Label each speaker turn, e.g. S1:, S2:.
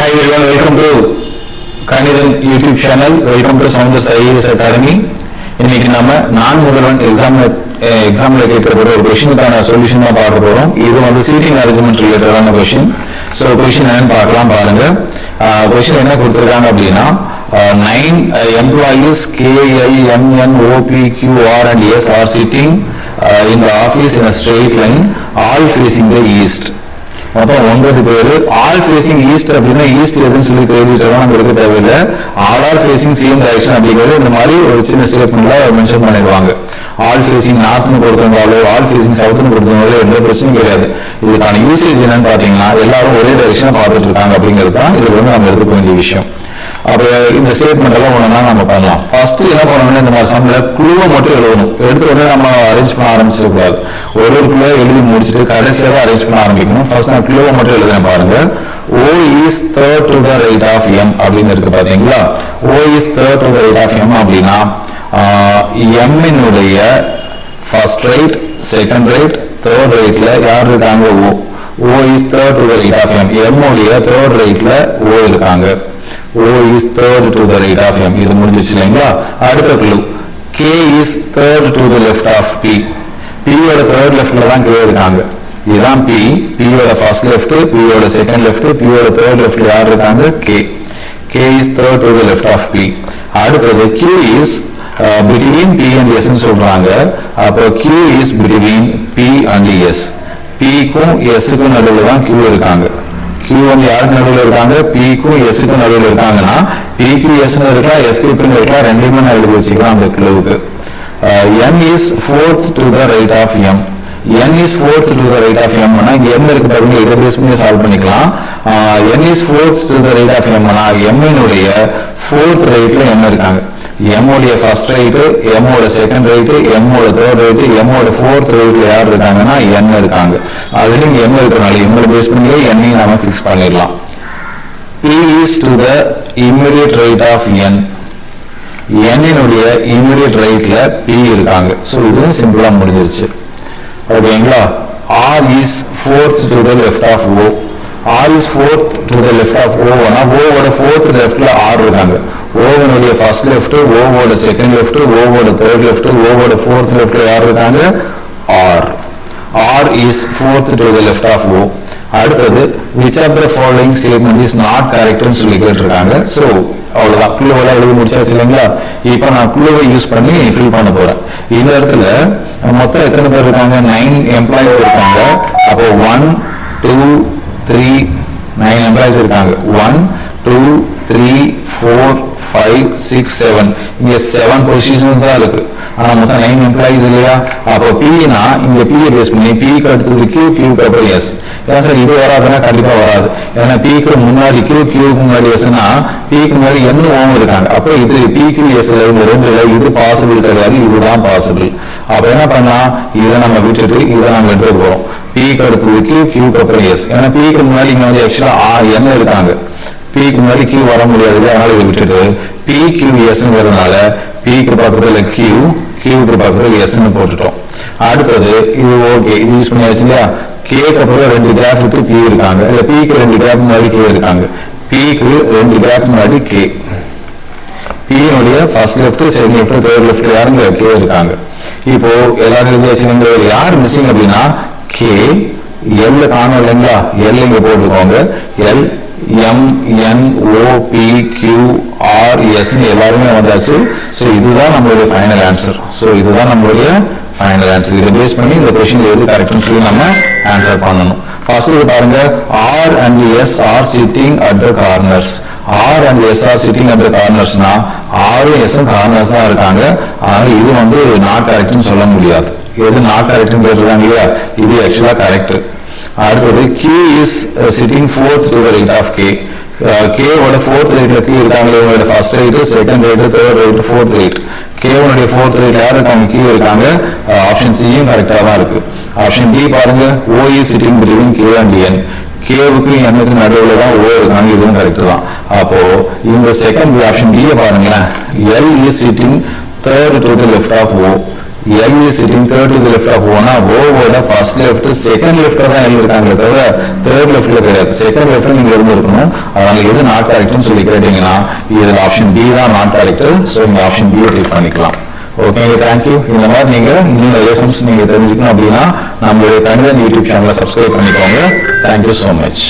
S1: Hi everyone, welcome to Kanithan YouTube channel. Welcome to Sounders IAS Academy. இன்னைக்கு நாம நான் முதல்வன் எக்ஸாம்ல கேட்கிற ஒரு கொஸ்டினுக்கான சொல்யூஷன் தான் பார்க்க போறோம். இது வந்து சீட்டிங் அரேஞ்ச்மெண்ட் ரிலேட்டடான கொஸ்டின். ஸோ கொஸ்டின் என்னன்னு பார்க்கலாம் பாருங்க. கொஸ்டின் என்ன கொடுத்துருக்காங்க அப்படின்னா 9 employees KLMNOPQR and S are sitting in the office in a straight line, all facing the east. மொத்தம் 9 பேரு ஆல் ஃபேசிங் ஈஸ்ட் அப்படின்னா ஈஸ்ட் எதுன்னு சொல்லி தெரிவிட்டோம் நம்ம இருக்க தேவையில்லை. All are facing same direction அப்படிங்கிறது இந்த மாதிரி ஒரு சின்ன ஸ்டேட்மெண்ட்ல மென்ஷன் பண்ணிடுவாங்க. ஆல் ஃபேசிங் நார்த்னு கொடுத்தவங்களோ ஆல் ஃபேசிங் சவுத்னு கொடுத்தவங்களோ எந்த பிரச்சனையும் கிடையாது. இதுக்கான யூசேஜ் என்னன்னு பாத்தீங்கன்னா எல்லாரும் ஒரே டைரக்ஷனா பார்த்துட்டு இருக்காங்க அப்படிங்கிறது தான் இது வந்து நம்ம எடுத்துக்க வேண்டிய விஷயம். அப்ப இந்த ஸ்டேட்மெண்ட் எல்லாம் ஒண்ணுன்னா நம்ம பண்ணலாம். ஃபர்ஸ்ட் என்ன பண்ணணும்னா இந்த மாதிரி சம்ல குழுவை மட்டும் எழுதணும். எடுத்த உடனே நம்ம அரேஞ்ச் பண்ண ஆரம்பிச்சிடக்கூடாது. ஒரு குழுவை எழுதி முடிச்சுட்டு கடைசியாக தான் அரேஞ்ச் பண்ண ஆரம்பிக்கணும். ஃபர்ஸ்ட் நான் குழுவை மட்டும் எழுதுறேன் பாருங்க. O is third to the right of M அப்படின்னு இருக்கு பாத்தீங்களா. O is third to the right of M அப்படின்னா M இனுடைய first right, second right, third ரைட்ல யார் இருக்காங்க? O. O is third to the right of M. M உடைய third ரைட்ல O இருக்காங்க. O is third to the right of M. இது முடிஞ்சிச்சு இல்லைங்களா? அடுத்த clue K is third to the left of P. P யோட third leftல தான் K இருக்காங்க. இதுதான் P. P யோட first left, P யோட second left, P யோட third leftல யார் இருக்காங்க? K. K is third to the left of P. அடுத்தது Q is between P and S ன்னு சொல்றாங்க. அப்போ Q is between P and S. P க்கும் S க்கும் நடுவில் தான் Q இருக்காங்க. Q வந்து யாருக்கு நடுவில் இருக்காங்க? P க்கும் S க்கும் நடுவில் இருக்காங்கன்னா P க்கு S ன்னு இருக்கலாம், S க்கு P ன்னு இருக்கலாம், ரெண்டுமே நான் எழுதி வச்சுக்கலாம் அந்த கிளவுக்கு. N is fourth to the right of M. N is fourth to the right of M னா இங்க M இருக்கு பாருங்க, இதை பேஸ் பண்ணி சால்வ் பண்ணிக்கலாம். N is fourth to the right of M னா M இனுடைய fourth rightல M இருக்காங்க. M உடைய ஃபர்ஸ்ட் ரைட், M ஓட செகண்ட் ரைட், M ஓட தேர்ட் ரைட், M ஓட ஃபோர்த் ரைட்ல யார் இருக்காங்கன்னா N இருக்காங்க. அதுல இங்க M இருக்கனால M பேஸ் பண்ணி N நாம ஃபிக்ஸ் பண்ணிடலாம். P is to the immediate right of N. N இனுடைய immediate rightல P இருக்காங்க. சோ இது சிம்பிளா முடிஞ்சிருச்சு. ஓகேங்களா? R is fourth to the left of O. R is fourth to the left of O னா O ஓட fourth leftல R இருக்காங்க. O உடைய first left, O ஓட second left, O ஓட third left, O ஓட fourth leftல யார் இருக்காங்க? R. R is fourth to the left of O. அடுத்தது which of the following statement is not correct ன்னு சொல்லி கேட்டிருக்காங்க. சோ அவ்வளவுதான், குழுவெல்லாம் எழுதி முடிச்சாச்சு இல்லைங்களா? இப்போ நான் குழுவை யூஸ் பண்ணி ஃபில் பண்ண போறேன். இந்த இடத்துல மொத்தம் எத்தனை பேர் இருக்காங்க? 9 எம்ப்ளாயிஸ் இருக்காங்க. அப்போ 1 2 3 9 எம்ப்ளாயிஸ் இருக்காங்க. 1 2 3 4 5 6 7 இங்க 7 பொசிஷன்ஸ் தான் இருக்கு. ஆனா மொத்தம் 9 எம்ப்ளாயிஸ் இல்லையா? அப்போ P னா இங்க P பேஸ் பண்ணி P க்கு அடுத்தது Q, Q க்கு அப்புறம் S. ஏன் சார் இது வராதுன்னா கண்டிப்பா வராது. ஏன்னா P க்கு முன்னாடி Q, Q க்கு முன்னாடி S னா P க்கு முன்னாடி N ஓம் இருக்காங்க. அப்போ இது P க்கு S ல இந்த ரெண்டுல இது பாசிபிள் கிடையாது, இதுதான் பாசிபிள். அப்ப என்ன பண்ணலாம்? இதை நம்ம விட்டுட்டு இதை நம்ம எடுத்து போறோம். P க்கு அடுத்தது Q, Q க்கு அப்புறம் S. ஏன்னா P க்கு முன்னாடி இங்க வந்து ஆக்சுவலா N இருக்காங்க. P க்கு முன்னாடி Q வர முடியாது, அதனால இதை விட்டுட்டு P Q S ங்கிறதுனால P க்கு பக்கத்துல Q, Q க்கு பக்கத்துல S ன்னு போட்டுட்டோம். அடுத்தது இது ஓகே, இது யூஸ் பண்ணியாச்சு இல்லையா? K க்கு அப்புறம் 2 கேப் விட்டு P இருக்காங்க, இல்ல P க்கு 2 கேப் முன்னாடி K இருக்காங்க. P க்கு 2 கேப் முன்னாடி K. P னுடைய first left, second left, third left யாருங்க? K இருக்காங்க. இப்போ எல்லாரும் எழுதியாச்சுங்க. யார் மிஸ்ஸிங் அப்படின்னா K, L காணோம் இல்லைங்களா? L இங்க போட்டுக்கோங்க. L M N O P Q R S எல்லாருமே வந்தாச்சு. சோ இதுதான் நம்மளுடைய ஃபைனல் ஆன்சர். சோ இதுதான் நம்மளுடைய ஃபைனல் ஆன்சர். இதை பேஸ் பண்ணி இந்த क्वेश्चन எது கரெக்ட்னு சொல்லி நம்ம ஆன்சர் பண்ணனும். ஃபர்ஸ்ட் இது பாருங்க, R and S are sitting at the corners. R and S are sitting at the corners னா R உம் S உம் கார்னர்ஸ் தான் இருக்காங்க. ஆனா இது வந்து நாட் கரெக்ட்னு சொல்ல முடியாது. எது நாட் கரெக்ட்னு கேட்டிருக்காங்க இல்லையா? இது ஆக்சுவலா கரெக்ட். அடுத்தது Q is sitting fourth to the right of K. K ஓட fourth rightல Q இருக்காங்க. இவங்களோட first right, second right, third right, fourth right. K உடைய fourth right யார் இருக்காங்க? Q இருக்காங்க. ஆப்ஷன் C யும் கரெக்டா தான் இருக்கு. ஆப்ஷன் D பாருங்க, O is sitting between K and N. K வுக்கு N க்கு நடுவுல தான் O இருக்காங்க. இதுவும் கரெக்ட் தான். அப்போ இந்த செகண்ட் ஆப்ஷன் D பாருங்களேன், L is sitting third to the left of O. L is sitting third to the left of O னா O ஓட first left second left தான் L இருக்காங்களே தவிர third leftல கிடையாது. second leftல நீங்க இருந்திருக்கணும். அதனால எது நாட் கரெக்ட்னு சொல்லி கேட்டீங்கன்னா இதுல ஆப்ஷன் B தான் நாட் கரெக்ட். ஸோ இந்த ஆப்ஷன் B கிளிக் பண்ணிக்கலாம். ஓகேங்க, தேங்க்யூ. இந்த மாதிரி நீங்க இன்னும் லெசன்ஸ் நீங்க தெரிஞ்சுக்கணும் அப்படின்னா நம்மளுடைய கணிதன் யூடியூப் சேனலை சப்ஸ்கிரைப் பண்ணிக்கோங்க. Thank you so much.